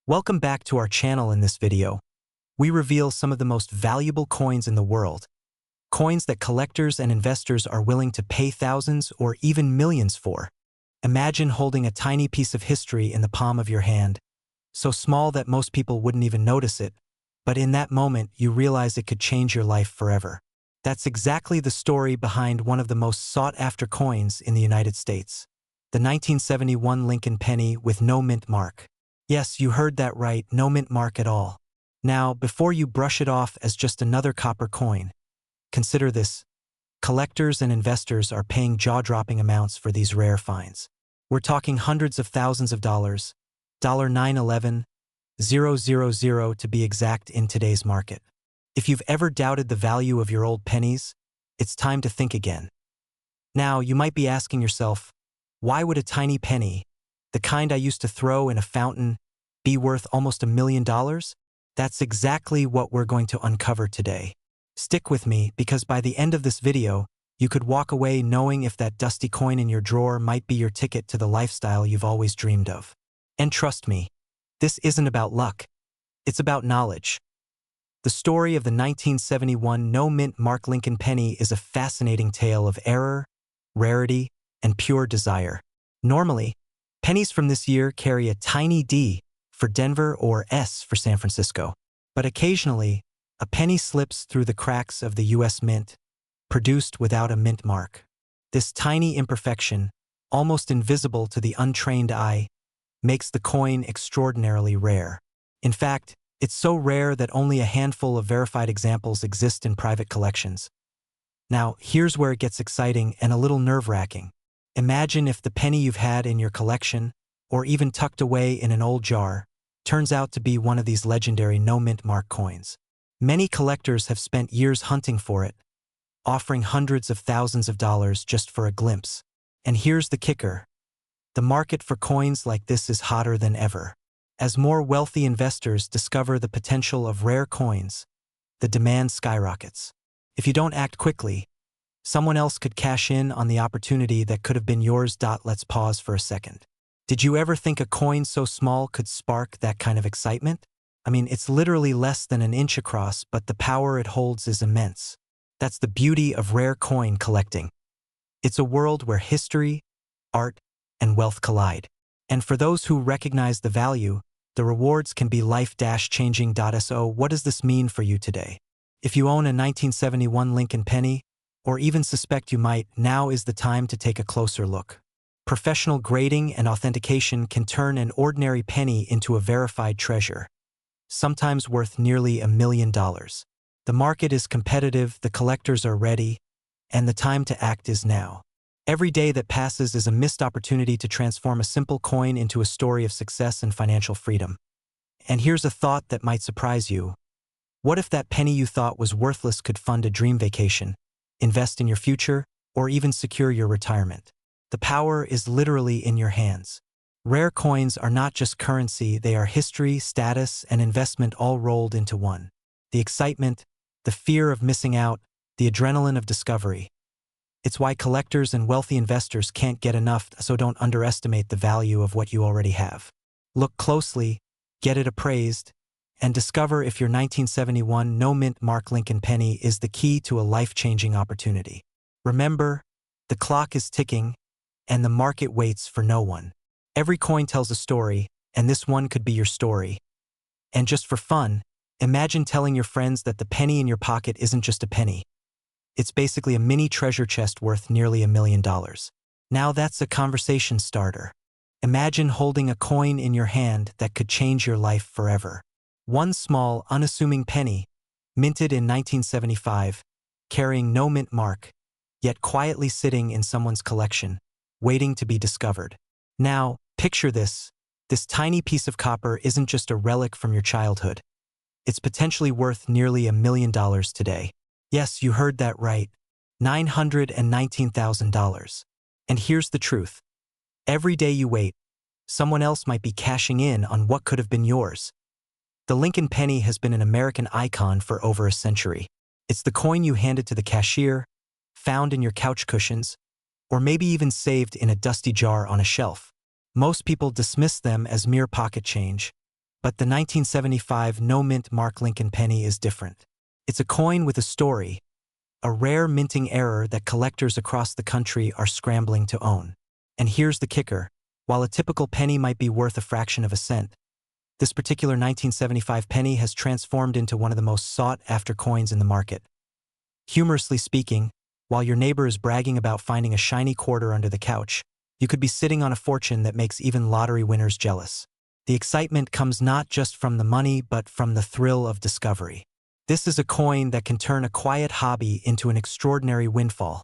Welcome back to our channel. In this video, we reveal some of the most valuable coins in the world, coins that collectors and investors are willing to pay thousands or even millions for. Imagine holding a tiny piece of history in the palm of your hand, so small that most people wouldn't even notice it, but in that moment you realize it could change your life forever. That's exactly the story behind one of the most sought-after coins in the United States, the 1971 Lincoln penny with no mint mark. Yes, you heard that right, no mint mark at all. Now, before you brush it off as just another copper coin, consider this. Collectors and investors are paying jaw-dropping amounts for these rare finds. We're talking hundreds of thousands of dollars, $911,000 to be exact in today's market. If you've ever doubted the value of your old pennies, it's time to think again. Now, you might be asking yourself, why would a tiny penny, the kind I used to throw in a fountain, be worth almost $1 million? That's exactly what we're going to uncover today. Stick with me, because by the end of this video, you could walk away knowing if that dusty coin in your drawer might be your ticket to the lifestyle you've always dreamed of. And trust me, this isn't about luck. It's about knowledge. The story of the 1971 no-mint mark Lincoln penny is a fascinating tale of error, rarity, and pure desire. Normally, pennies from this year carry a tiny D for Denver or S for San Francisco. But occasionally, a penny slips through the cracks of the U.S. Mint, produced without a mint mark. This tiny imperfection, almost invisible to the untrained eye, makes the coin extraordinarily rare. In fact, it's so rare that only a handful of verified examples exist in private collections. Now, here's where it gets exciting and a little nerve-wracking. Imagine if the penny you've had in your collection, or even tucked away in an old jar, turns out to be one of these legendary no-mint mark coins. Many collectors have spent years hunting for it, offering hundreds of thousands of dollars just for a glimpse. And here's the kicker. The market for coins like this is hotter than ever. As more wealthy investors discover the potential of rare coins, the demand skyrockets. If you don't act quickly, someone else could cash in on the opportunity that could have been yours. Let's pause for a second. Did you ever think a coin so small could spark that kind of excitement? I mean, it's literally less than an inch across, but the power it holds is immense. That's the beauty of rare coin collecting. It's a world where history, art, and wealth collide. And for those who recognize the value, the rewards can be life-changing. So what does this mean for you today? If you own a 1971 Lincoln penny, or even suspect you might, now is the time to take a closer look. Professional grading and authentication can turn an ordinary penny into a verified treasure, sometimes worth nearly $1 million. The market is competitive, the collectors are ready, and the time to act is now. Every day that passes is a missed opportunity to transform a simple coin into a story of success and financial freedom. And here's a thought that might surprise you. What if that penny you thought was worthless could fund a dream vacation, invest in your future, or even secure your retirement? The power is literally in your hands. Rare coins are not just currency, they are history, status, and investment all rolled into one. The excitement, the fear of missing out, the adrenaline of discovery. It's why collectors and wealthy investors can't get enough, so don't underestimate the value of what you already have. Look closely, get it appraised, and discover if your 1971 no-mint mark Lincoln penny is the key to a life-changing opportunity. Remember, the clock is ticking, and the market waits for no one. Every coin tells a story, and this one could be your story. And just for fun, imagine telling your friends that the penny in your pocket isn't just a penny. It's basically a mini treasure chest worth nearly $1 million. Now that's a conversation starter. Imagine holding a coin in your hand that could change your life forever. One small, unassuming penny, minted in 1975, carrying no mint mark, yet quietly sitting in someone's collection, waiting to be discovered. Now, picture this. This tiny piece of copper isn't just a relic from your childhood. It's potentially worth nearly $1 million today. Yes, you heard that right. $919,000. And here's the truth. Every day you wait, someone else might be cashing in on what could have been yours. The Lincoln penny has been an American icon for over a century. It's the coin you handed to the cashier, found in your couch cushions, or maybe even saved in a dusty jar on a shelf. Most people dismiss them as mere pocket change, But the 1975 no-mint Mark Lincoln penny is different. It's a coin with a story, a rare minting error that collectors across the country are scrambling to own. And here's the kicker. While a typical penny might be worth a fraction of a cent, this particular 1975 penny has transformed into one of the most sought-after coins in the market. Humorously speaking, while your neighbor is bragging about finding a shiny quarter under the couch, you could be sitting on a fortune that makes even lottery winners jealous. The excitement comes not just from the money, but from the thrill of discovery. This is a coin that can turn a quiet hobby into an extraordinary windfall.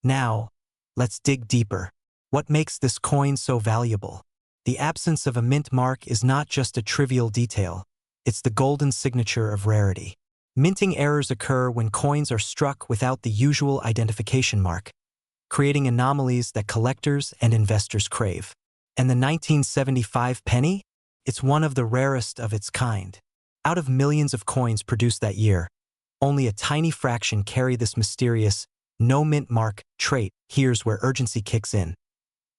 Now, let's dig deeper. What makes this coin so valuable? The absence of a mint mark is not just a trivial detail, it's the golden signature of rarity. Minting errors occur when coins are struck without the usual identification mark, creating anomalies that collectors and investors crave. And the 1975 penny? It's one of the rarest of its kind. Out of millions of coins produced that year, only a tiny fraction carry this mysterious no mint mark trait. Here's where urgency kicks in.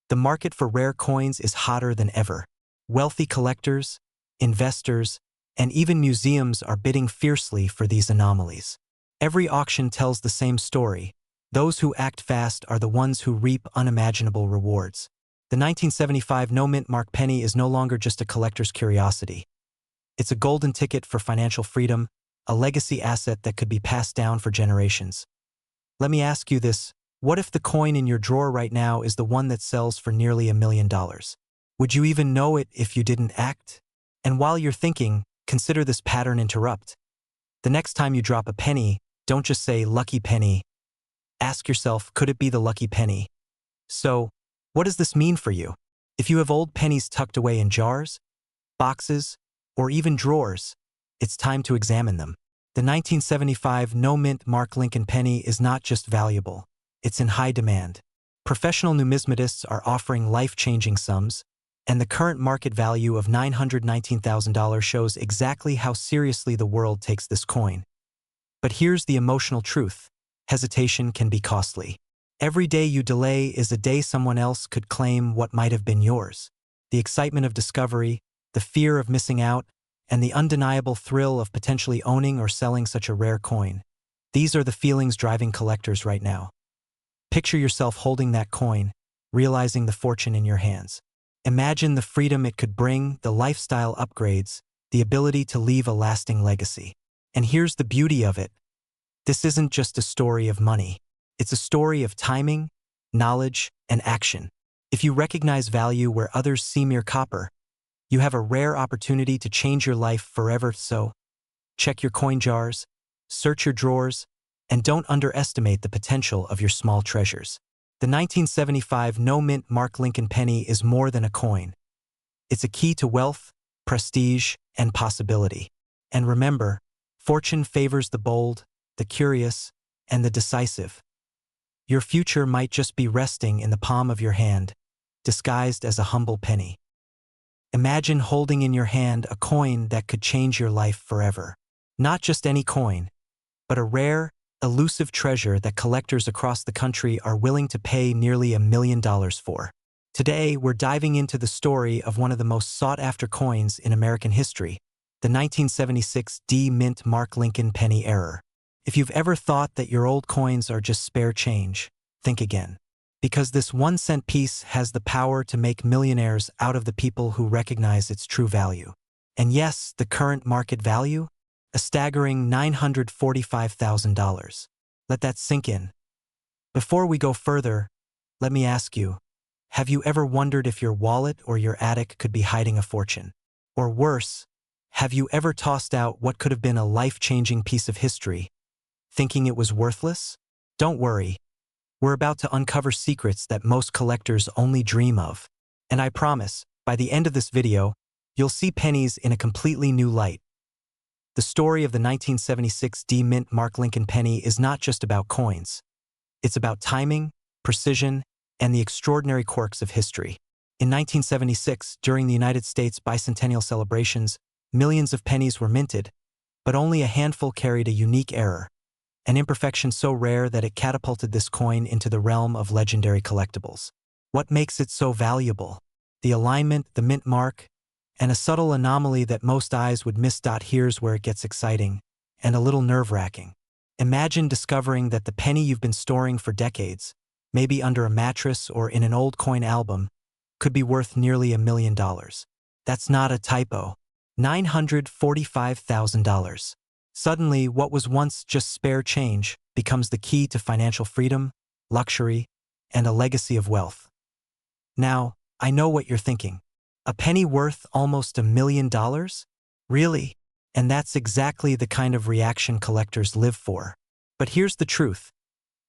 The market for rare coins is hotter than ever. Wealthy collectors, investors, and even museums are bidding fiercely for these anomalies. Every auction tells the same story. Those who act fast are the ones who reap unimaginable rewards. The 1975 no-mint mark penny is no longer just a collector's curiosity. It's a golden ticket for financial freedom, a legacy asset that could be passed down for generations. Let me ask you this. What if the coin in your drawer right now is the one that sells for nearly $1 million? Would you even know it if you didn't act? And while you're thinking, consider this pattern interrupt. The next time you drop a penny, don't just say lucky penny. Ask yourself, could it be the lucky penny? So, what does this mean for you? If you have old pennies tucked away in jars, boxes, or even drawers, it's time to examine them. The 1975 no-mint Mark Lincoln penny is not just valuable, it's in high demand. Professional numismatists are offering life-changing sums, and the current market value of $919,000 shows exactly how seriously the world takes this coin. But here's the emotional truth. Hesitation can be costly. Every day you delay is a day someone else could claim what might have been yours. The excitement of discovery, the fear of missing out, and the undeniable thrill of potentially owning or selling such a rare coin. These are the feelings driving collectors right now. Picture yourself holding that coin, realizing the fortune in your hands. Imagine the freedom it could bring, the lifestyle upgrades, the ability to leave a lasting legacy. And here's the beauty of it. This isn't just a story of money. It's a story of timing, knowledge, and action. If you recognize value where others see mere copper, you have a rare opportunity to change your life forever. So, check your coin jars, search your drawers, and don't underestimate the potential of your small treasures. The 1975 no-mint Mark Lincoln penny is more than a coin. It's a key to wealth, prestige, and possibility. And remember, fortune favors the bold, the curious, and the decisive. Your future might just be resting in the palm of your hand, disguised as a humble penny. Imagine holding in your hand a coin that could change your life forever. Not just any coin, but a rare, elusive treasure that collectors across the country are willing to pay nearly $1 million for. Today, we're diving into the story of one of the most sought-after coins in American history, the 1976 D-Mint Mark Lincoln penny error. If you've ever thought that your old coins are just spare change, think again. Because this 1-cent piece has the power to make millionaires out of the people who recognize its true value. And yes, the current market value? A staggering $945,000. Let that sink in. Before we go further, let me ask you, have you ever wondered if your wallet or your attic could be hiding a fortune? Or worse, have you ever tossed out what could have been a life-changing piece of history, thinking it was worthless? Don't worry. We're about to uncover secrets that most collectors only dream of. And I promise, by the end of this video, you'll see pennies in a completely new light. The story of the 1976 D-Mint Mark Lincoln penny is not just about coins. It's about timing, precision, and the extraordinary quirks of history. In 1976, during the United States bicentennial celebrations, millions of pennies were minted, but only a handful carried a unique error, an imperfection so rare that it catapulted this coin into the realm of legendary collectibles. What makes it so valuable? The alignment, the mint mark, and a subtle anomaly that most eyes would miss. Here's where it gets exciting and a little nerve-wracking. Imagine discovering that the penny you've been storing for decades, maybe under a mattress or in an old coin album, could be worth nearly $1 million. That's not a typo. $945,000. Suddenly, what was once just spare change becomes the key to financial freedom, luxury, and a legacy of wealth. Now, I know what you're thinking. A penny worth almost $1 million? Really? And that's exactly the kind of reaction collectors live for. But here's the truth.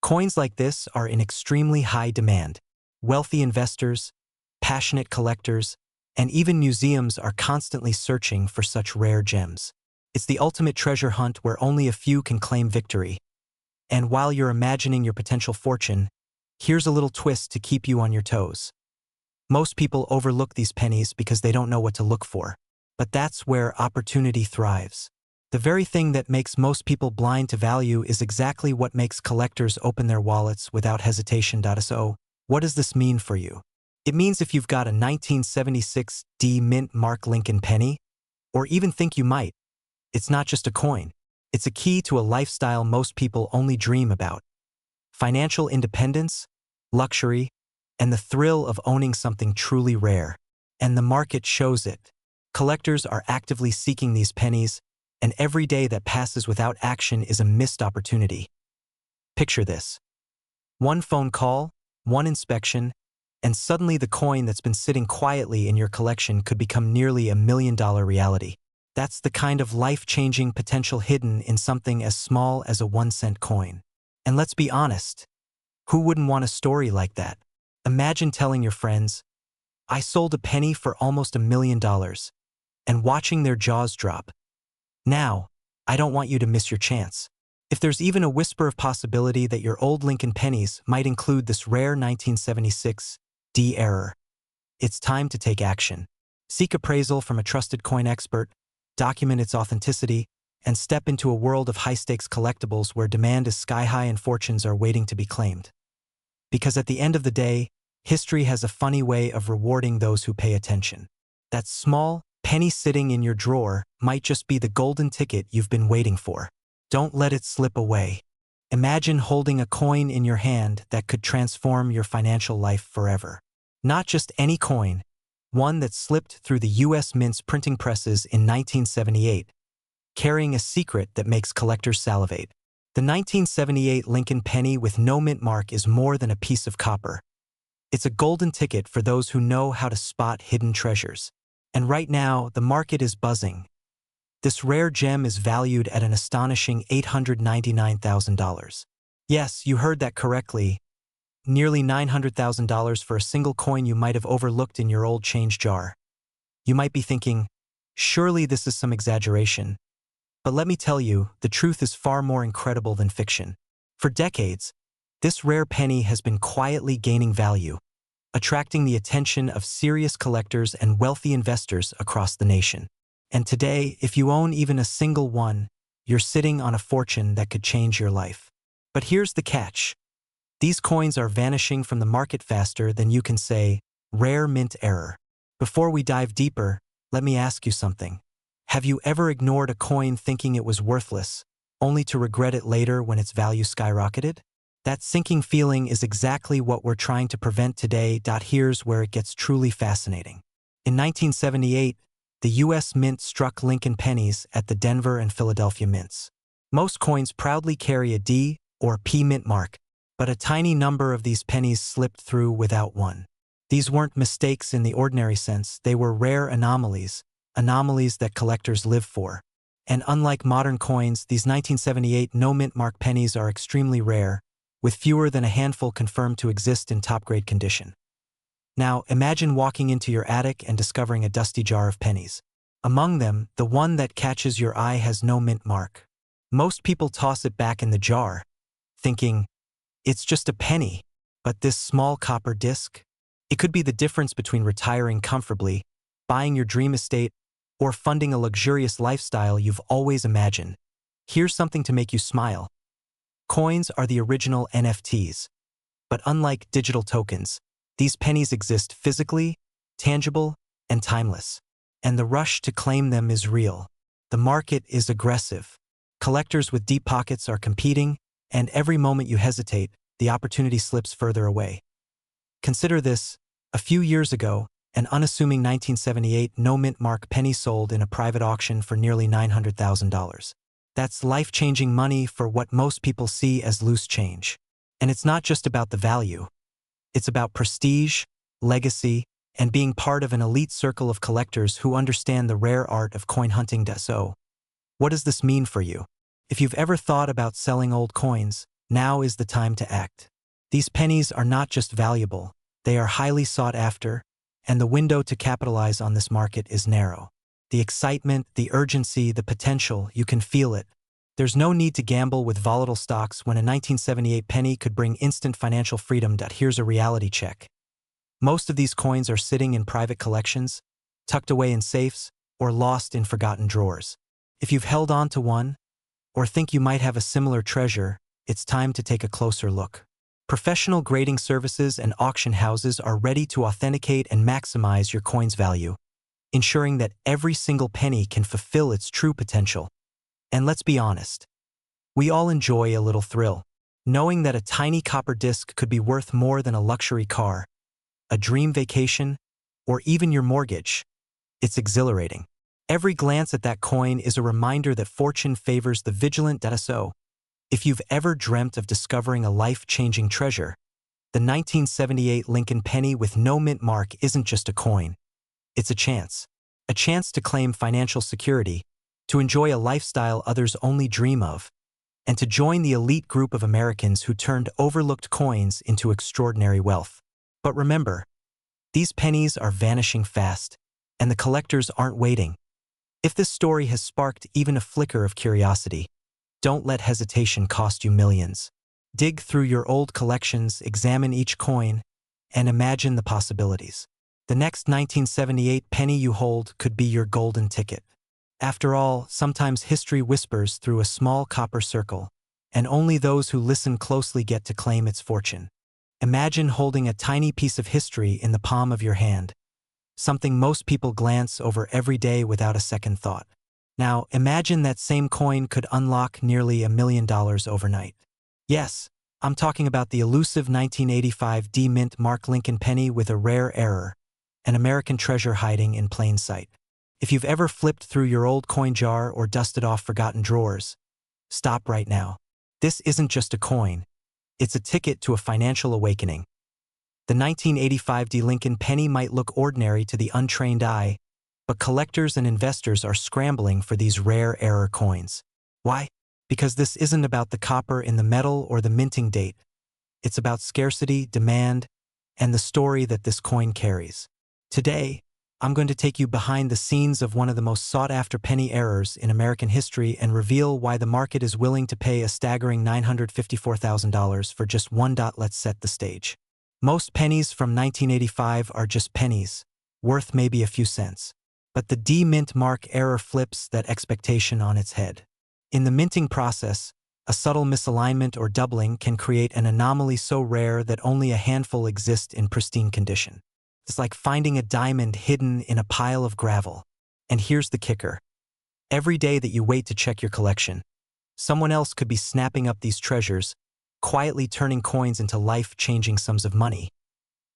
Coins like this are in extremely high demand. Wealthy investors, passionate collectors, and even museums are constantly searching for such rare gems. It's the ultimate treasure hunt where only a few can claim victory. And while you're imagining your potential fortune, here's a little twist to keep you on your toes. Most people overlook these pennies because they don't know what to look for. But that's where opportunity thrives. The very thing that makes most people blind to value is exactly what makes collectors open their wallets without hesitation. So, what does this mean for you? It means if you've got a 1976 D Mint Mark Lincoln penny, or even think you might, it's not just a coin. It's a key to a lifestyle most people only dream about. Financial independence, luxury, and the thrill of owning something truly rare. And the market shows it. Collectors are actively seeking these pennies, and every day that passes without action is a missed opportunity. Picture this. One phone call, one inspection, and suddenly the coin that's been sitting quietly in your collection could become nearly $1 million reality. That's the kind of life-changing potential hidden in something as small as a 1-cent coin. And let's be honest, who wouldn't want a story like that? Imagine telling your friends, "I sold a penny for almost $1 million," and watching their jaws drop. Now, I don't want you to miss your chance. If there's even a whisper of possibility that your old Lincoln pennies might include this rare 1976 D error, it's time to take action. Seek appraisal from a trusted coin expert, document its authenticity, and step into a world of high-stakes collectibles where demand is sky-high and fortunes are waiting to be claimed. Because at the end of the day, history has a funny way of rewarding those who pay attention. That small penny sitting in your drawer might just be the golden ticket you've been waiting for. Don't let it slip away. Imagine holding a coin in your hand that could transform your financial life forever. Not just any coin, one that slipped through the U.S. Mint's printing presses in 1978, carrying a secret that makes collectors salivate. The 1978 Lincoln penny with no mint mark is more than a piece of copper. It's a golden ticket for those who know how to spot hidden treasures. And right now, the market is buzzing. This rare gem is valued at an astonishing $899,000. Yes, you heard that correctly. Nearly $900,000 for a single coin you might have overlooked in your old change jar. You might be thinking, surely this is some exaggeration. But let me tell you, the truth is far more incredible than fiction. For decades, this rare penny has been quietly gaining value, attracting the attention of serious collectors and wealthy investors across the nation. And today, if you own even a single one, you're sitting on a fortune that could change your life. But here's the catch. These coins are vanishing from the market faster than you can say, rare mint error. Before we dive deeper, let me ask you something. Have you ever ignored a coin thinking it was worthless, only to regret it later when its value skyrocketed? That sinking feeling is exactly what we're trying to prevent today. Here's where it gets truly fascinating. In 1978, the U.S. Mint struck Lincoln pennies at the Denver and Philadelphia mints. Most coins proudly carry a D or P mint mark, but a tiny number of these pennies slipped through without one. These weren't mistakes in the ordinary sense, they were rare anomalies that collectors live for. And unlike modern coins, these 1978 no mint mark pennies are extremely rare, with fewer than a handful confirmed to exist in top-grade condition. Now, imagine walking into your attic and discovering a dusty jar of pennies. Among them, the one that catches your eye has no mint mark. Most people toss it back in the jar, thinking, it's just a penny. But this small copper disc? It could be the difference between retiring comfortably, buying your dream estate, or funding a luxurious lifestyle you've always imagined. Here's something to make you smile. Coins are the original NFTs. But unlike digital tokens, these pennies exist physically, tangible, and timeless. and the rush to claim them is real. The market is aggressive. Collectors with deep pockets are competing, and every moment you hesitate, the opportunity slips further away. Consider this: a few years ago, an unassuming 1978 no-mint mark penny sold in a private auction for nearly $900,000. That's life-changing money for what most people see as loose change. And it's not just about the value. It's about prestige, legacy, and being part of an elite circle of collectors who understand the rare art of coin hunting. So, what does this mean for you? If you've ever thought about selling old coins, now is the time to act. These pennies are not just valuable, they are highly sought after, and the window to capitalize on this market is narrow. The excitement, the urgency, the potential, you can feel it. There's no need to gamble with volatile stocks when a 1978 penny could bring instant financial freedom. Here's a reality check. Most of these coins are sitting in private collections, tucked away in safes, or lost in forgotten drawers. If you've held on to one, or think you might have a similar treasure, it's time to take a closer look. Professional grading services and auction houses are ready to authenticate and maximize your coin's value, ensuring that every single penny can fulfill its true potential. And let's be honest, we all enjoy a little thrill, knowing that a tiny copper disc could be worth more than a luxury car, a dream vacation, or even your mortgage. It's exhilarating. Every glance at that coin is a reminder that fortune favors the vigilant. So, if you've ever dreamt of discovering a life-changing treasure, the 1978 Lincoln penny with no mint mark isn't just a coin. It's a chance to claim financial security, to enjoy a lifestyle others only dream of, and to join the elite group of Americans who turned overlooked coins into extraordinary wealth. But remember, these pennies are vanishing fast, and the collectors aren't waiting. If this story has sparked even a flicker of curiosity, don't let hesitation cost you millions. Dig through your old collections, examine each coin, and imagine the possibilities. The next 1978 penny you hold could be your golden ticket. After all, sometimes history whispers through a small copper circle, and only those who listen closely get to claim its fortune. Imagine holding a tiny piece of history in the palm of your hand, something most people glance over every day without a second thought. Now, imagine that same coin could unlock nearly $1 million overnight. Yes, I'm talking about the elusive 1985 D-Mint Mark Lincoln penny with a rare error, an American treasure hiding in plain sight. If you've ever flipped through your old coin jar or dusted off forgotten drawers, stop right now. This isn't just a coin. It's a ticket to a financial awakening. The 1985 D. Lincoln penny might look ordinary to the untrained eye, but collectors and investors are scrambling for these rare error coins. Why? Because this isn't about the copper in the metal or the minting date. It's about scarcity, demand, and the story that this coin carries. Today, I'm going to take you behind the scenes of one of the most sought-after penny errors in American history and reveal why the market is willing to pay a staggering $954,000 for just one. Let's set the stage. Most pennies from 1985 are just pennies, worth maybe a few cents. But the D-Mint mark error flips that expectation on its head. In the minting process, a subtle misalignment or doubling can create an anomaly so rare that only a handful exist in pristine condition. It's like finding a diamond hidden in a pile of gravel. And here's the kicker. Every day that you wait to check your collection, someone else could be snapping up these treasures, quietly turning coins into life-changing sums of money.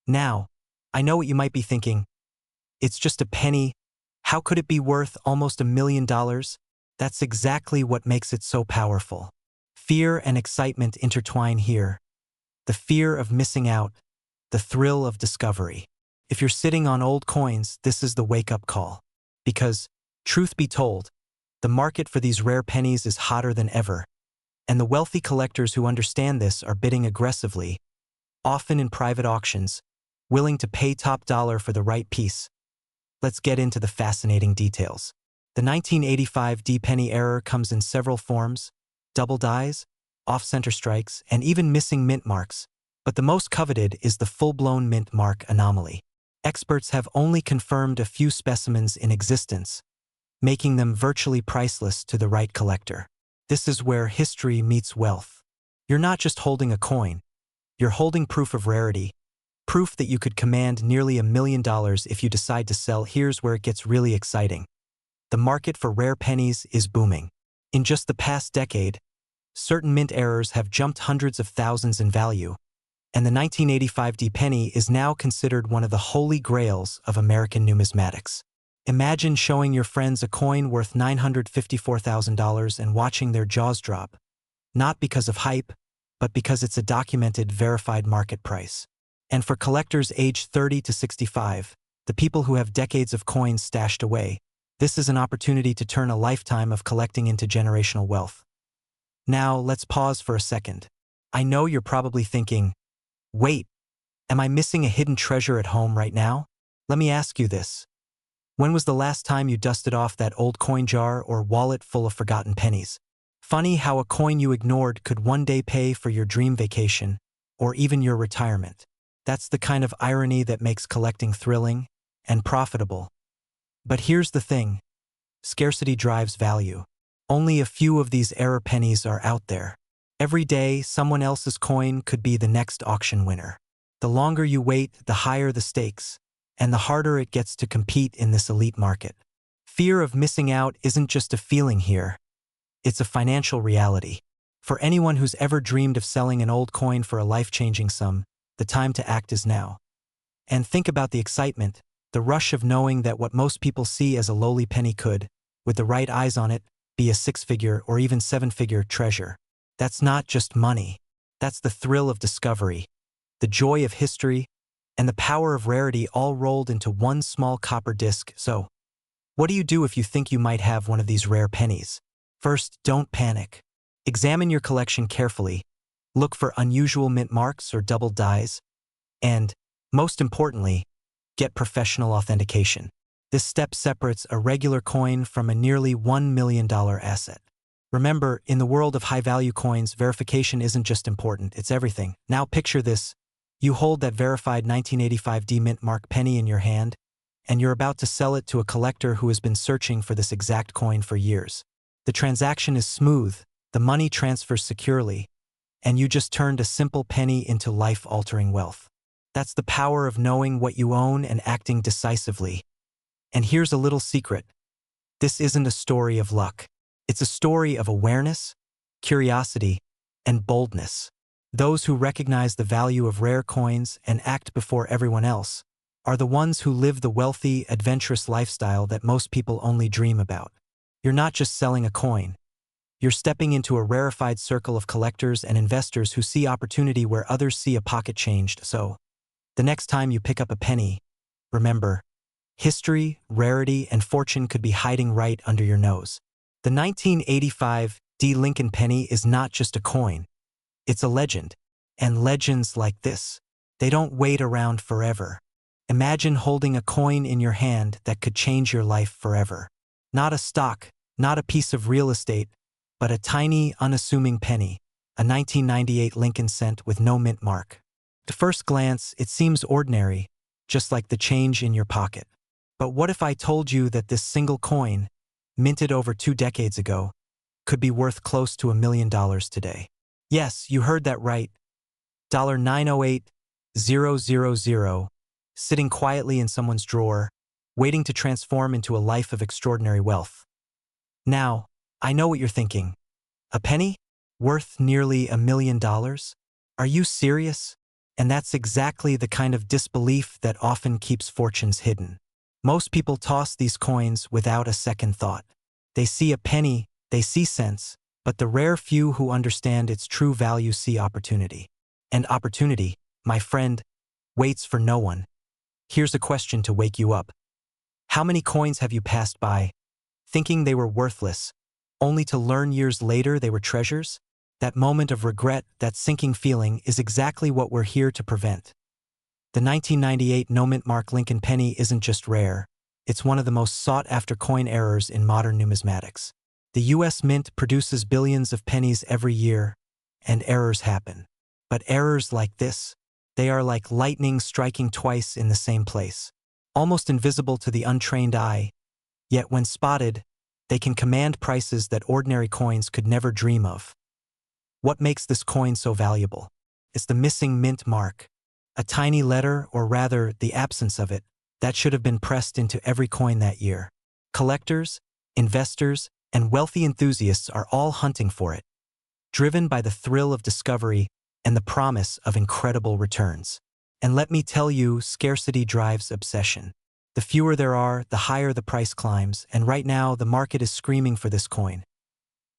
Now, I know what you might be thinking. It's just a penny. How could it be worth almost $1 million? That's exactly what makes it so powerful. Fear and excitement intertwine here. The fear of missing out, the thrill of discovery. If you're sitting on old coins, this is the wake-up call. Because, truth be told, the market for these rare pennies is hotter than ever, and the wealthy collectors who understand this are bidding aggressively, often in private auctions, willing to pay top dollar for the right piece. Let's get into the fascinating details. The 1985 D-penny error comes in several forms: double dies, off-center strikes, and even missing mint marks. But the most coveted is the full-blown mint mark anomaly. Experts have only confirmed a few specimens in existence, making them virtually priceless to the right collector. This is where history meets wealth. You're not just holding a coin, you're holding proof of rarity, Proof that you could command nearly $1 million if you decide to sell. Here's where it gets really exciting. The market for rare pennies is booming. In just the past decade, certain mint errors have jumped hundreds of thousands in value, and the 1985 D penny is now considered one of the holy grails of American numismatics. Imagine showing your friends a coin worth $954,000 and watching their jaws drop, not because of hype, but because it's a documented, verified market price. And for collectors aged 30 to 65, the people who have decades of coins stashed away, this is an opportunity to turn a lifetime of collecting into generational wealth. Now, let's pause for a second. I know you're probably thinking, wait, am I missing a hidden treasure at home right now? Let me ask you this. When was the last time you dusted off that old coin jar or wallet full of forgotten pennies? Funny how a coin you ignored could one day pay for your dream vacation, or even your retirement. That's the kind of irony that makes collecting thrilling and profitable. But here's the thing. Scarcity drives value. Only a few of these error pennies are out there. Every day, someone else's coin could be the next auction winner. The longer you wait, the higher the stakes, and the harder it gets to compete in this elite market. Fear of missing out isn't just a feeling here. It's a financial reality. For anyone who's ever dreamed of selling an old coin for a life-changing sum, the time to act is now. And think about the excitement, the rush of knowing that what most people see as a lowly penny could, with the right eyes on it, be a six-figure or even seven-figure treasure. That's not just money. That's the thrill of discovery, the joy of history, and the power of rarity all rolled into one small copper disc. So, what do you do if you think you might have one of these rare pennies? First, don't panic. Examine your collection carefully. Look for unusual mint marks or double dies. And, most importantly, get professional authentication. This step separates a regular coin from a nearly $1 million asset. Remember, in the world of high-value coins, verification isn't just important, it's everything. Now picture this. You hold that verified 1985 D mint mark penny in your hand, and you're about to sell it to a collector who has been searching for this exact coin for years. The transaction is smooth, the money transfers securely, and you just turned a simple penny into life-altering wealth. That's the power of knowing what you own and acting decisively. And here's a little secret. This isn't a story of luck. It's a story of awareness, curiosity, and boldness. Those who recognize the value of rare coins and act before everyone else are the ones who live the wealthy, adventurous lifestyle that most people only dream about. You're not just selling a coin. You're stepping into a rarefied circle of collectors and investors who see opportunity where others see a pocket changed. So, the next time you pick up a penny, remember, history, rarity, and fortune could be hiding right under your nose. The 1985 D Lincoln penny is not just a coin. It's a legend. And legends like this, they don't wait around forever. Imagine holding a coin in your hand that could change your life forever. Not a stock, not a piece of real estate, but a tiny, unassuming penny, a 1998 Lincoln cent with no mint mark. At first glance, it seems ordinary, just like the change in your pocket. But what if I told you that this single coin, minted over 2 decades ago, could be worth close to $1 million today? Yes, you heard that right. $908,000, sitting quietly in someone's drawer, waiting to transform into a life of extraordinary wealth. Now, I know what you're thinking. A penny? Worth nearly $1 million? Are you serious? And that's exactly the kind of disbelief that often keeps fortunes hidden. Most people toss these coins without a second thought. They see a penny, they see cents, but the rare few who understand its true value see opportunity. And opportunity, my friend, waits for no one. Here's a question to wake you up. How many coins have you passed by, thinking they were worthless, only to learn years later they were treasures? That moment of regret, that sinking feeling, is exactly what we're here to prevent. The 1998 no-mint mark Lincoln penny isn't just rare, it's one of the most sought-after coin errors in modern numismatics. The U.S. Mint produces billions of pennies every year, and errors happen. But errors like this, they are like lightning striking twice in the same place. Almost invisible to the untrained eye, yet when spotted, they can command prices that ordinary coins could never dream of. What makes this coin so valuable? It's the missing mint mark. A tiny letter, or rather, the absence of it, that should have been pressed into every coin that year. Collectors, investors, and wealthy enthusiasts are all hunting for it, driven by the thrill of discovery and the promise of incredible returns. And let me tell you, scarcity drives obsession. The fewer there are, the higher the price climbs, and right now the market is screaming for this coin.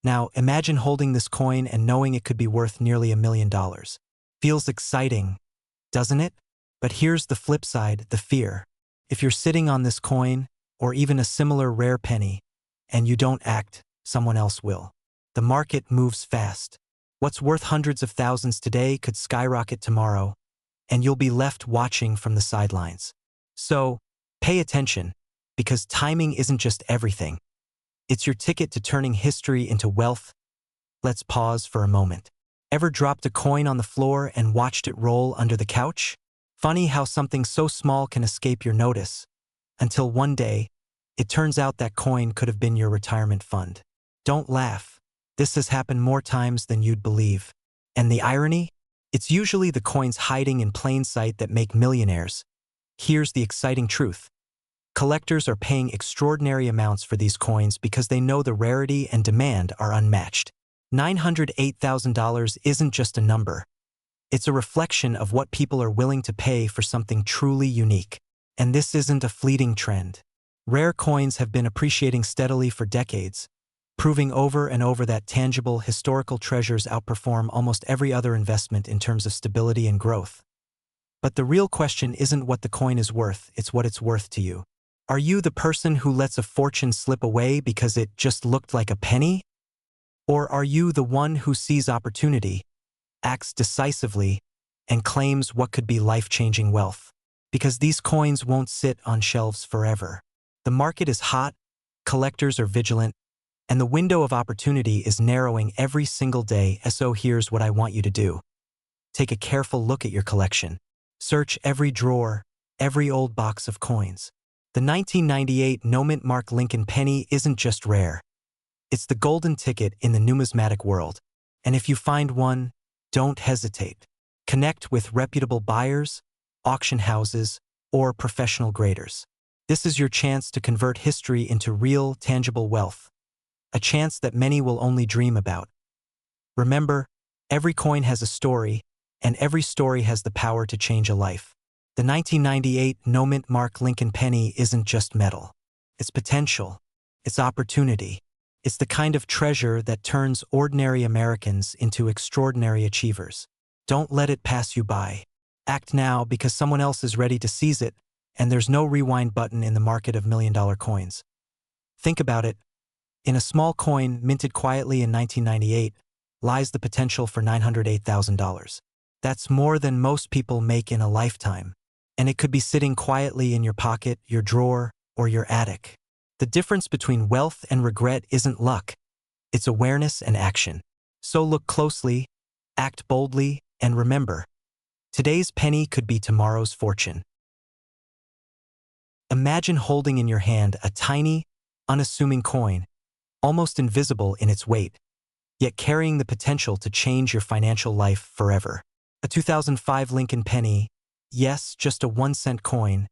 Now, imagine holding this coin and knowing it could be worth nearly $1 million. Feels exciting, doesn't it? But here's the flip side, the fear. If you're sitting on this coin, or even a similar rare penny, and you don't act, someone else will. The market moves fast. What's worth hundreds of thousands today could skyrocket tomorrow, and you'll be left watching from the sidelines. So, pay attention, because timing isn't just everything. It's your ticket to turning history into wealth. Let's pause for a moment. Ever dropped a coin on the floor and watched it roll under the couch? Funny how something so small can escape your notice, until one day, it turns out that coin could have been your retirement fund. Don't laugh. This has happened more times than you'd believe. And the irony? It's usually the coins hiding in plain sight that make millionaires. Here's the exciting truth. Collectors are paying extraordinary amounts for these coins because they know the rarity and demand are unmatched. $908,000 isn't just a number. It's a reflection of what people are willing to pay for something truly unique. And this isn't a fleeting trend. Rare coins have been appreciating steadily for decades, proving over and over that tangible, historical treasures outperform almost every other investment in terms of stability and growth. But the real question isn't what the coin is worth, it's what it's worth to you. Are you the person who lets a fortune slip away because it just looked like a penny? Or are you the one who sees opportunity, acts decisively, and claims what could be life-changing wealth? Because these coins won't sit on shelves forever. The market is hot, collectors are vigilant, and the window of opportunity is narrowing every single day. So here's what I want you to do. Take a careful look at your collection. Search every drawer, every old box of coins. The 1998 no-mint mark Lincoln penny isn't just rare. It's the golden ticket in the numismatic world. And if you find one, don't hesitate. Connect with reputable buyers, auction houses, or professional graders. This is your chance to convert history into real, tangible wealth. A chance that many will only dream about. Remember, every coin has a story, and every story has the power to change a life. The 1998 no-mint mark Lincoln penny isn't just metal. It's potential. It's opportunity. It's the kind of treasure that turns ordinary Americans into extraordinary achievers. Don't let it pass you by. Act now because someone else is ready to seize it, and there's no rewind button in the market of million-dollar coins. Think about it. In a small coin minted quietly in 1998 lies the potential for $908,000. That's more than most people make in a lifetime. And it could be sitting quietly in your pocket, your drawer, or your attic. The difference between wealth and regret isn't luck. It's awareness and action. So look closely, act boldly, and remember, today's penny could be tomorrow's fortune. Imagine holding in your hand a tiny, unassuming coin, almost invisible in its weight, yet carrying the potential to change your financial life forever. A 2005 Lincoln penny, yes, just a 1-cent coin,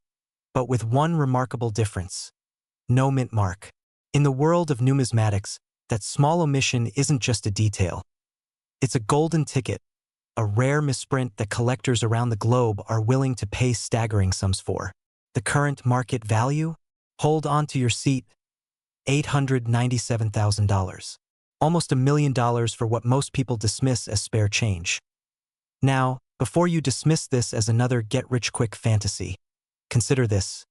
but with one remarkable difference. No mint mark. In the world of numismatics, that small omission isn't just a detail. It's a golden ticket, a rare misprint that collectors around the globe are willing to pay staggering sums for. The current market value? Hold on to your seat, $897,000. Almost $1 million for what most people dismiss as spare change. Now, before you dismiss this as another get-rich-quick fantasy, consider this.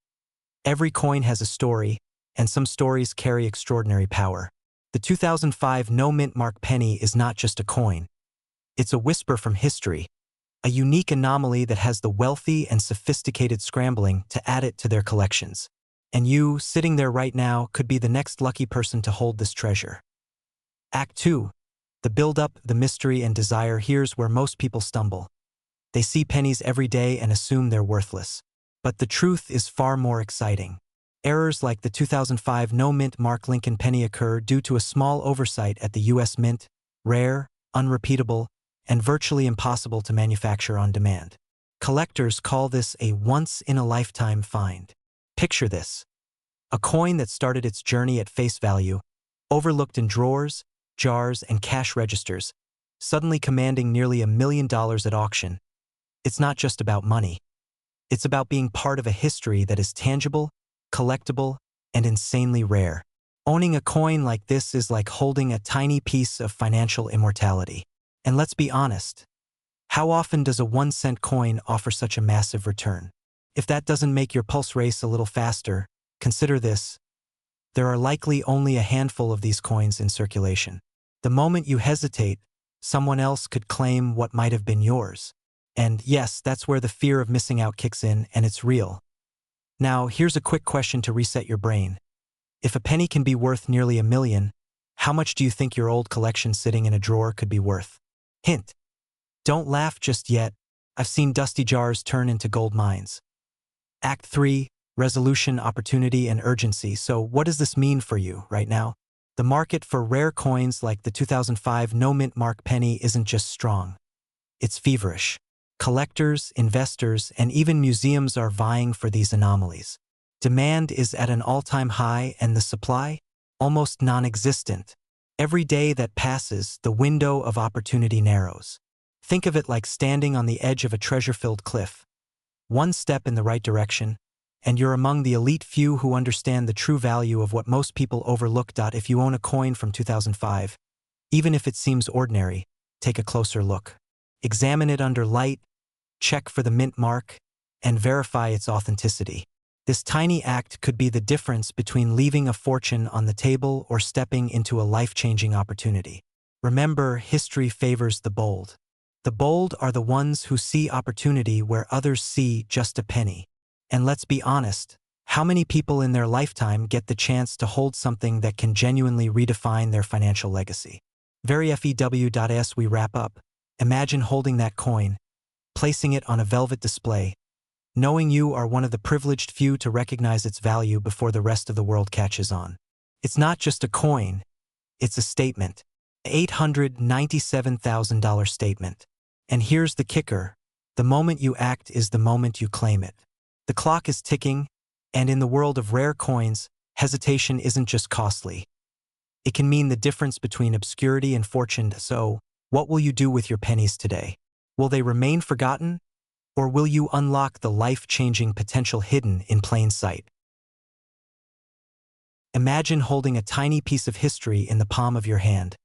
Every coin has a story, and some stories carry extraordinary power. The 2005 no-mint mark penny is not just a coin. It's a whisper from history, a unique anomaly that has the wealthy and sophisticated scrambling to add it to their collections. And you, sitting there right now, could be the next lucky person to hold this treasure. Act 2. The build-up, the mystery, and desire. Here's where most people stumble. They see pennies every day and assume they're worthless. But the truth is far more exciting. Errors like the 2005 no-mint mark Lincoln penny occur due to a small oversight at the U.S. Mint, rare, unrepeatable, and virtually impossible to manufacture on demand. Collectors call this a once-in-a-lifetime find. Picture this: a coin that started its journey at face value, overlooked in drawers, jars, and cash registers, suddenly commanding nearly $1 million at auction. It's not just about money. It's about being part of a history that is tangible, collectible, and insanely rare. Owning a coin like this is like holding a tiny piece of financial immortality. And let's be honest, how often does a 1-cent coin offer such a massive return? If that doesn't make your pulse race a little faster, consider this: there are likely only a handful of these coins in circulation. The moment you hesitate, someone else could claim what might have been yours. And yes, that's where the fear of missing out kicks in, and it's real. Now, here's a quick question to reset your brain. If a penny can be worth nearly $1 million, how much do you think your old collection sitting in a drawer could be worth? Hint: don't laugh just yet. I've seen dusty jars turn into gold mines. Act 3: resolution, opportunity, and urgency. So what does this mean for you right now? The market for rare coins like the 2005 no-mint mark penny isn't just strong. It's feverish. Collectors, investors, and even museums are vying for these anomalies. Demand is at an all-time high and the supply almost non-existent. Every day that passes, the window of opportunity narrows. Think of it like standing on the edge of a treasure-filled cliff. One step in the right direction, and you're among the elite few who understand the true value of what most people overlook. If you own a coin from 2005, even if it seems ordinary, take a closer look. Examine it under light, check for the mint mark, and verify its authenticity. This tiny act could be the difference between leaving a fortune on the table or stepping into a life-changing opportunity. Remember, history favors the bold. The bold are the ones who see opportunity where others see just a penny. And let's be honest, how many people in their lifetime get the chance to hold something that can genuinely redefine their financial legacy? Very FEW.S we wrap up. Imagine holding that coin, placing it on a velvet display, knowing you are one of the privileged few to recognize its value before the rest of the world catches on. It's not just a coin, it's a statement. $897,000 statement. And here's the kicker: the moment you act is the moment you claim it. The clock is ticking, and in the world of rare coins, hesitation isn't just costly. It can mean the difference between obscurity and fortune. So, what will you do with your pennies today? Will they remain forgotten? Or will you unlock the life-changing potential hidden in plain sight? Imagine holding a tiny piece of history in the palm of your hand.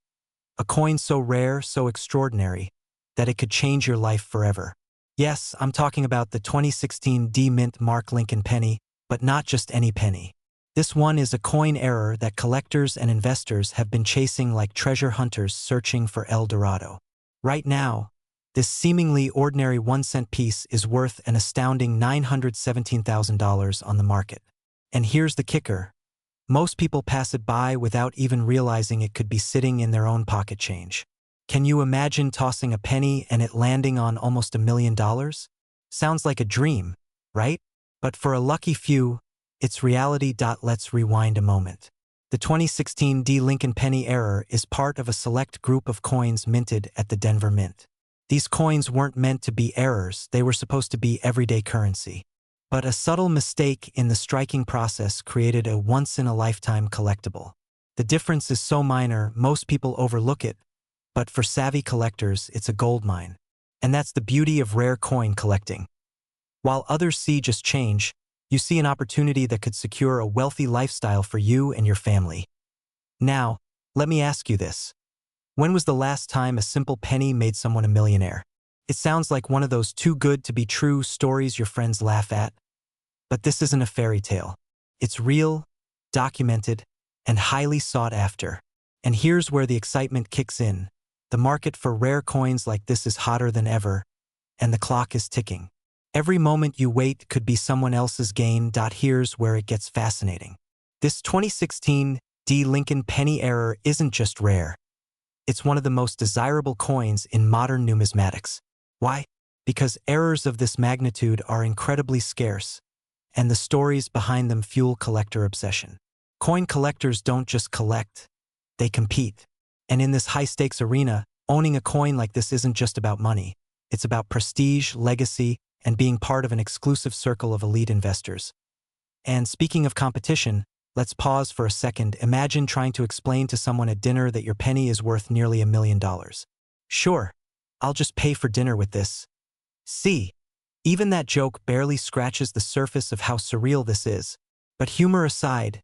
A coin so rare, so extraordinary, that it could change your life forever. Yes, I'm talking about the 2016 D-Mint Mark Lincoln penny, but not just any penny. This one is a coin error that collectors and investors have been chasing like treasure hunters searching for El Dorado. Right now, this seemingly ordinary 1-cent piece is worth an astounding $917,000 on the market. And here's the kicker: most people pass it by without even realizing it could be sitting in their own pocket change. Can you imagine tossing a penny and it landing on almost $1 million? Sounds like a dream, right? But for a lucky few, it's reality. Let's rewind a moment. The 2016 D. Lincoln penny error is part of a select group of coins minted at the Denver Mint. These coins weren't meant to be errors, they were supposed to be everyday currency. But a subtle mistake in the striking process created a once-in-a-lifetime collectible. The difference is so minor, most people overlook it, but for savvy collectors, it's a goldmine. And that's the beauty of rare coin collecting. While others see just change, you see an opportunity that could secure a wealthy lifestyle for you and your family. Now, let me ask you this. When was the last time a simple penny made someone a millionaire? It sounds like one of those too-good-to-be-true stories your friends laugh at. But this isn't a fairy tale. It's real, documented, and highly sought after. And here's where the excitement kicks in. The market for rare coins like this is hotter than ever, and the clock is ticking. Every moment you wait could be someone else's gain. Here's where it gets fascinating. This 2016 D. Lincoln penny error isn't just rare. It's one of the most desirable coins in modern numismatics. Why? Because errors of this magnitude are incredibly scarce, and the stories behind them fuel collector obsession. Coin collectors don't just collect, they compete. And in this high-stakes arena, owning a coin like this isn't just about money. It's about prestige, legacy, and being part of an exclusive circle of elite investors. And speaking of competition, let's pause for a second. Imagine trying to explain to someone at dinner that your penny is worth nearly $1 million. Sure, I'll just pay for dinner with this. See, even that joke barely scratches the surface of how surreal this is. But humor aside,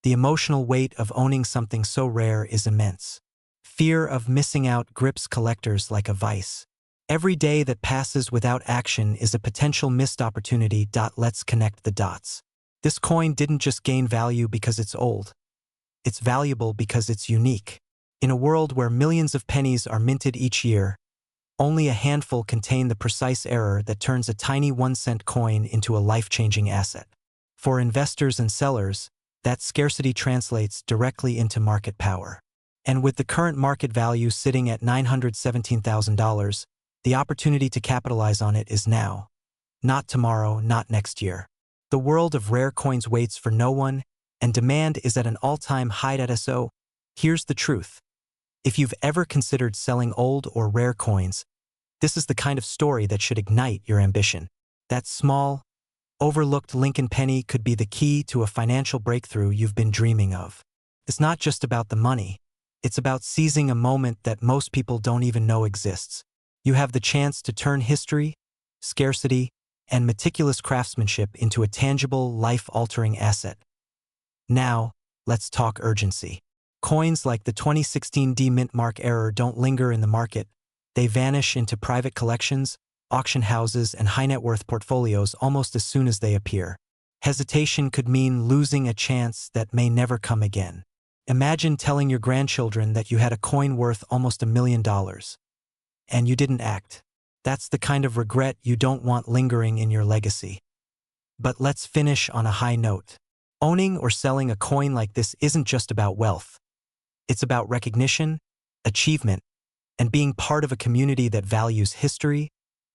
the emotional weight of owning something so rare is immense. Fear of missing out grips collectors like a vice. Every day that passes without action is a potential missed opportunity. Let's connect the dots. This coin didn't just gain value because it's old. It's valuable because it's unique. In a world where millions of pennies are minted each year, only a handful contain the precise error that turns a tiny 1-cent coin into a life-changing asset. For investors and sellers, that scarcity translates directly into market power. And with the current market value sitting at $917,000, the opportunity to capitalize on it is now. Not tomorrow, not next year. The world of rare coins waits for no one, and demand is at an all-time high. So, here's the truth. If you've ever considered selling old or rare coins, this is the kind of story that should ignite your ambition. That small, overlooked Lincoln penny could be the key to a financial breakthrough you've been dreaming of. It's not just about the money. It's about seizing a moment that most people don't even know exists. You have the chance to turn history, scarcity, and meticulous craftsmanship into a tangible, life-altering asset. Now, let's talk urgency. Coins like the 2016 D Mint Mark error don't linger in the market. They vanish into private collections, auction houses, and high-net-worth portfolios almost as soon as they appear. Hesitation could mean losing a chance that may never come again. Imagine telling your grandchildren that you had a coin worth almost $1 million. And you didn't act. That's the kind of regret you don't want lingering in your legacy. But let's finish on a high note. Owning or selling a coin like this isn't just about wealth. It's about recognition, achievement, and being part of a community that values history,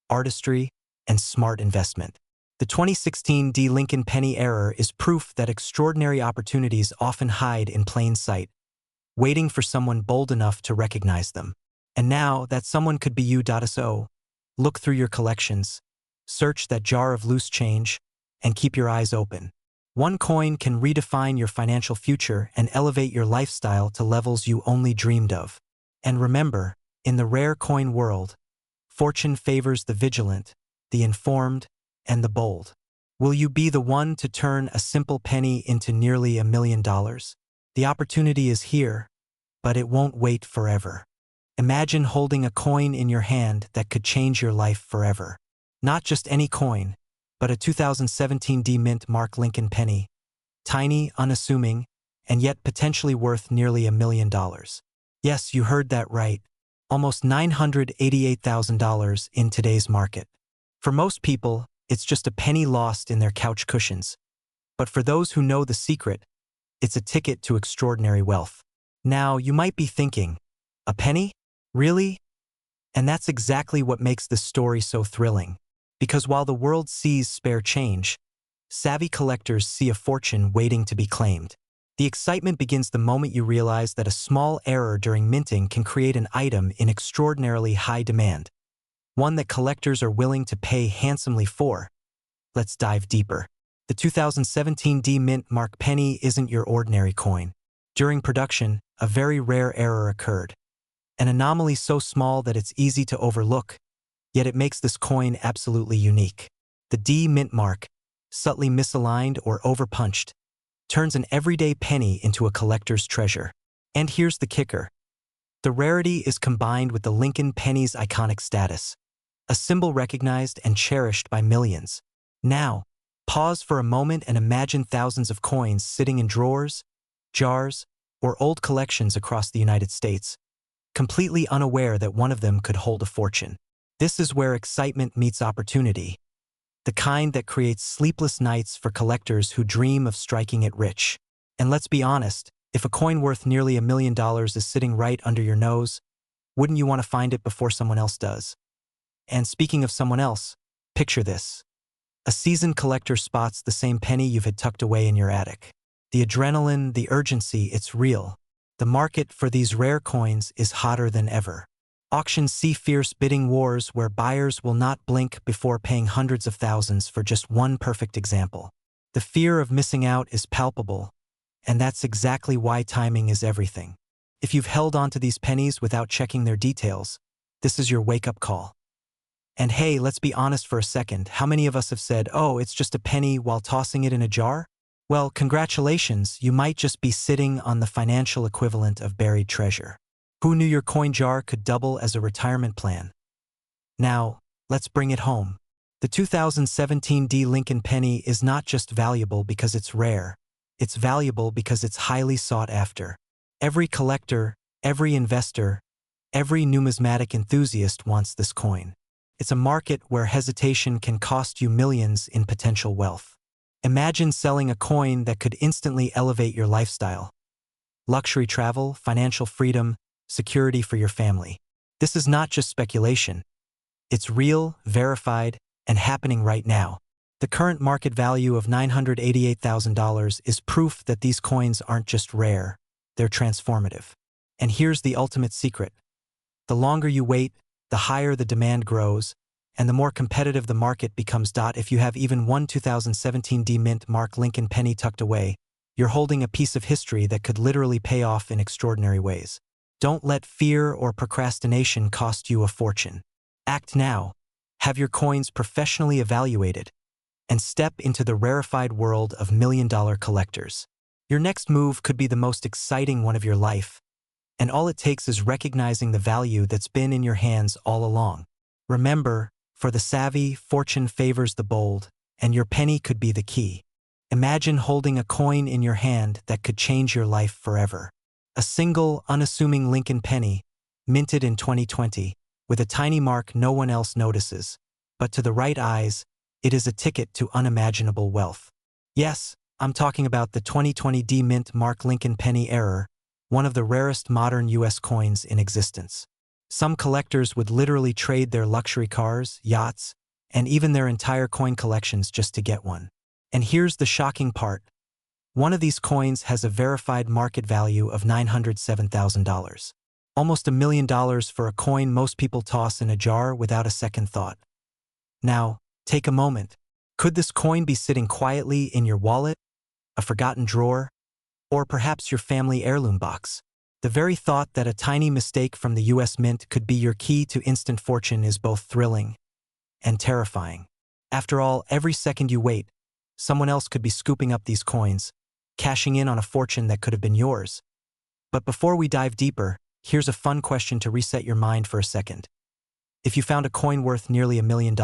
artistry, and smart investment. The 2016 D Lincoln penny error is proof that extraordinary opportunities often hide in plain sight, waiting for someone bold enough to recognize them. And now, that someone could be you. So, look through your collections, search that jar of loose change, and keep your eyes open. One coin can redefine your financial future and elevate your lifestyle to levels you only dreamed of. And remember, in the rare coin world, fortune favors the vigilant, the informed, and the bold. Will you be the one to turn a simple penny into nearly $1 million? The opportunity is here, but it won't wait forever. Imagine holding a coin in your hand that could change your life forever. Not just any coin, but a 2017 D Mint Mark Lincoln penny. Tiny, unassuming, and yet potentially worth nearly $1 million. Yes, you heard that right. Almost $988,000 in today's market. For most people, it's just a penny lost in their couch cushions. But for those who know the secret, it's a ticket to extraordinary wealth. Now, you might be thinking, a penny? Really? And that's exactly what makes this story so thrilling. Because while the world sees spare change, savvy collectors see a fortune waiting to be claimed. The excitement begins the moment you realize that a small error during minting can create an item in extraordinarily high demand, one that collectors are willing to pay handsomely for. Let's dive deeper. The 2017 D Mint Mark penny isn't your ordinary coin. During production, a very rare error occurred. An anomaly so small that it's easy to overlook, yet it makes this coin absolutely unique. The D Mint Mark, subtly misaligned or overpunched, turns an everyday penny into a collector's treasure. And here's the kicker. The rarity is combined with the Lincoln penny's iconic status, a symbol recognized and cherished by millions. Now, pause for a moment and imagine thousands of coins sitting in drawers, jars, or old collections across the United States, completely unaware that one of them could hold a fortune. This is where excitement meets opportunity, the kind that creates sleepless nights for collectors who dream of striking it rich. And let's be honest, if a coin worth nearly $1 million is sitting right under your nose, wouldn't you want to find it before someone else does? And speaking of someone else, picture this. A seasoned collector spots the same penny you've had tucked away in your attic. The adrenaline, the urgency, it's real. The market for these rare coins is hotter than ever. Auctions see fierce bidding wars where buyers will not blink before paying hundreds of thousands for just one perfect example. The fear of missing out is palpable, and that's exactly why timing is everything. If you've held onto these pennies without checking their details, this is your wake-up call. And hey, let's be honest for a second, how many of us have said, "Oh, it's just a penny," while tossing it in a jar? Well, congratulations, you might just be sitting on the financial equivalent of buried treasure. Who knew your coin jar could double as a retirement plan? Now, let's bring it home. The 2017 D Lincoln penny is not just valuable because it's rare. It's valuable because it's highly sought after. Every collector, every investor, every numismatic enthusiast wants this coin. It's a market where hesitation can cost you millions in potential wealth. Imagine selling a coin that could instantly elevate your lifestyle. Luxury travel, financial freedom, security for your family. This is not just speculation. It's real, verified, and happening right now. The current market value of $988,000 is proof that these coins aren't just rare, they're transformative. And here's the ultimate secret. The longer you wait, the higher the demand grows, and the more competitive the market becomes. If you have even one 2017 D Mint Mark Lincoln penny tucked away, you're holding a piece of history that could literally pay off in extraordinary ways. Don't let fear or procrastination cost you a fortune. Act now, have your coins professionally evaluated, and step into the rarefied world of million-dollar collectors. Your next move could be the most exciting one of your life, and all it takes is recognizing the value that's been in your hands all along. Remember, for the savvy, fortune favors the bold, and your penny could be the key. Imagine holding a coin in your hand that could change your life forever. A single, unassuming Lincoln penny, minted in 2020, with a tiny mark no one else notices, but to the right eyes, it is a ticket to unimaginable wealth. Yes, I'm talking about the 2020 D Mint Mark Lincoln penny error, one of the rarest modern U.S. coins in existence. Some collectors would literally trade their luxury cars, yachts, and even their entire coin collections just to get one. And here's the shocking part. One of these coins has a verified market value of $907,000. Almost $1 million for a coin most people toss in a jar without a second thought. Now, take a moment. Could this coin be sitting quietly in your wallet, a forgotten drawer, or perhaps your family heirloom box? The very thought that a tiny mistake from the U.S. Mint could be your key to instant fortune is both thrilling and terrifying. After all, every second you wait, someone else could be scooping up these coins, cashing in on a fortune that could have been yours. But before we dive deeper, here's a fun question to reset your mind for a second. If you found a coin worth nearly $1 million,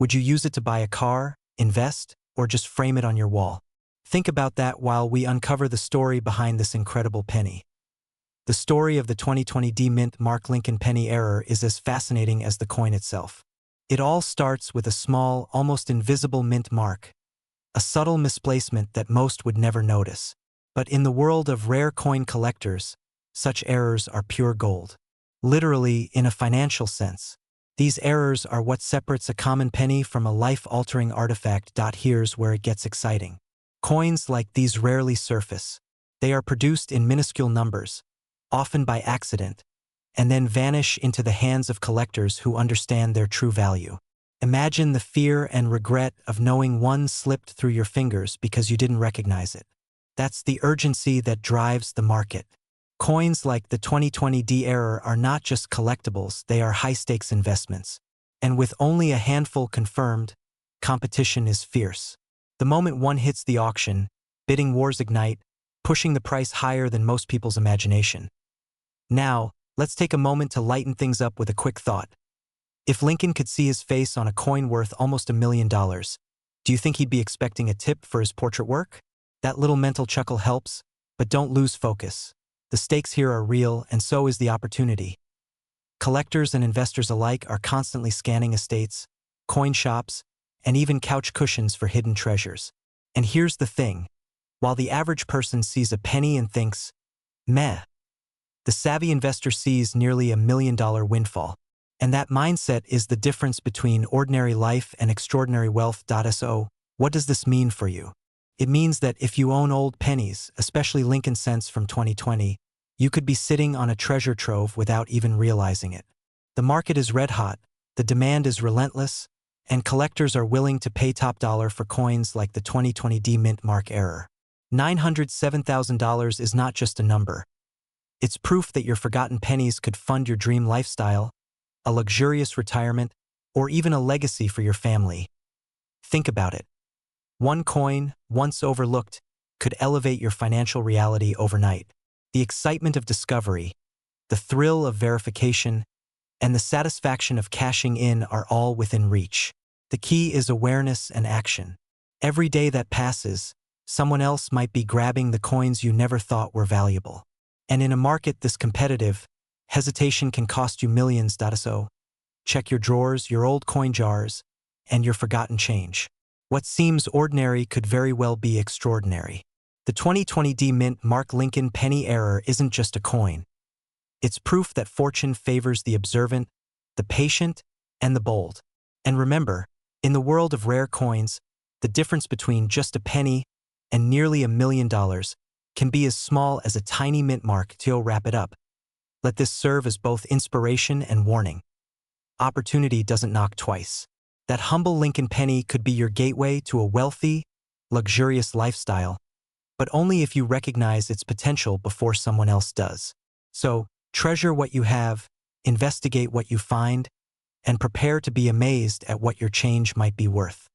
would you use it to buy a car, invest, or just frame it on your wall? Think about that while we uncover the story behind this incredible penny. The story of the 2020 D Mint Mark Lincoln penny error is as fascinating as the coin itself. It all starts with a small, almost invisible mint mark, a subtle misplacement that most would never notice. But in the world of rare coin collectors, such errors are pure gold. Literally, in a financial sense. These errors are what separates a common penny from a life-altering artifact. Here's where it gets exciting. Coins like these rarely surface. They are produced in minuscule numbers, often by accident, and then vanish into the hands of collectors who understand their true value. Imagine the fear and regret of knowing one slipped through your fingers because you didn't recognize it. That's the urgency that drives the market. Coins like the 2020 D error are not just collectibles, they are high-stakes investments. And with only a handful confirmed, competition is fierce. The moment one hits the auction, bidding wars ignite, pushing the price higher than most people's imagination. Now, let's take a moment to lighten things up with a quick thought. If Lincoln could see his face on a coin worth almost $1 million, do you think he'd be expecting a tip for his portrait work? That little mental chuckle helps, but don't lose focus. The stakes here are real, and so is the opportunity. Collectors and investors alike are constantly scanning estates, coin shops, and even couch cushions for hidden treasures. And here's the thing. While the average person sees a penny and thinks, meh, the savvy investor sees nearly $1 million windfall. And that mindset is the difference between ordinary life and extraordinary wealth. So, what does this mean for you? It means that if you own old pennies, especially Lincoln cents from 2020, you could be sitting on a treasure trove without even realizing it. The market is red hot, the demand is relentless, and collectors are willing to pay top dollar for coins like the 2020 mint mark error. $907,000 is not just a number. It's proof that your forgotten pennies could fund your dream lifestyle, a luxurious retirement, or even a legacy for your family. Think about it. One coin, once overlooked, could elevate your financial reality overnight. The excitement of discovery, the thrill of verification, and the satisfaction of cashing in are all within reach. The key is awareness and action. Every day that passes, someone else might be grabbing the coins you never thought were valuable. And in a market this competitive, hesitation can cost you millions. So, check your drawers, your old coin jars, and your forgotten change. What seems ordinary could very well be extraordinary. The 2020 mint Mark Lincoln penny error isn't just a coin. It's proof that fortune favors the observant, the patient, and the bold. And remember, in the world of rare coins, the difference between just a penny and nearly $1 million can be as small as a tiny mint mark. To wrap it up, let this serve as both inspiration and warning. Opportunity doesn't knock twice. That humble Lincoln penny could be your gateway to a wealthy, luxurious lifestyle, but only if you recognize its potential before someone else does. So, treasure what you have, investigate what you find, and prepare to be amazed at what your change might be worth.